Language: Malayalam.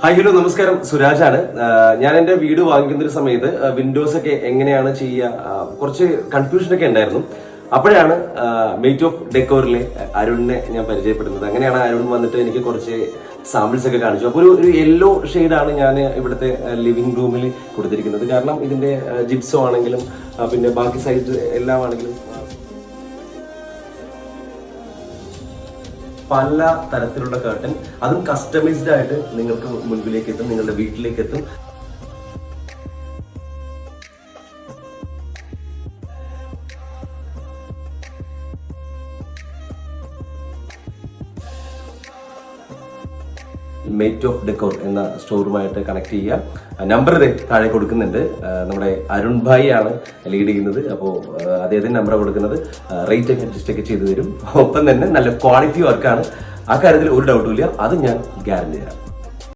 ഹായ് ഹലോ നമസ്കാരം, സുരാജാണ്. ഞാൻ എന്റെ വീട് വാങ്ങിക്കുന്ന ഒരു സമയത്ത് വിൻഡോസ് ഒക്കെ എങ്ങനെയാണ് ചെയ്യുക, കുറച്ച് കൺഫ്യൂഷൻ ഒക്കെ ഉണ്ടായിരുന്നു. അപ്പോഴാണ് മേറ്റ് ഓഫ് ഡെക്കോറിലെ അരുണിനെ ഞാൻ പരിചയപ്പെടുന്നത്. അങ്ങനെയാണ് അരുൺ വന്നിട്ട് എനിക്ക് കുറച്ച് സാമ്പിൾസ് ഒക്കെ കാണിച്ചു. അപ്പോൾ ഒരു യെല്ലോ ഷെയ്ഡാണ് ഞാൻ ഇവിടുത്തെ ലിവിംഗ് റൂമിൽ കൊടുത്തിരിക്കുന്നത്. കാരണം ഇതിന്റെ ജിപ്സോ ആണെങ്കിലും പിന്നെ ബാക്കി സൈഡ് എല്ലാം ആണെങ്കിലും പല തരത്തിലുള്ള കർട്ടൻ, അതും കസ്റ്റമൈസ്ഡ് ആയിട്ട് നിങ്ങൾക്ക് മുൻപിലേക്ക് എത്തും, നിങ്ങളുടെ വീട്ടിലേക്ക് എത്തും. മേറ്റ് ഓഫ് ഡെക്കോർ എന്ന സ്റ്റോറുമായിട്ട് കണക്ട് ചെയ്യുക. നമ്പർ താഴെ കൊടുക്കുന്നുണ്ട്. നമ്മുടെ അരുൺ ഭായി ആണ് ലീഡ് ചെയ്യുന്നത്. അപ്പോൾ അദ്ദേഹത്തിന് നമ്പർ കൊടുക്കുന്നത്. റേറ്റ് ഒക്കെ അഡ്ജസ്റ്റ് ഒക്കെ ചെയ്തു തരും. ഒപ്പം തന്നെ നല്ല ക്വാളിറ്റി വർക്കാണ്. ആ കാര്യത്തിൽ ഒരു ഡൗട്ടും ഇല്ല, അത് ഞാൻ ഗ്യാരണ്ടി തരാം.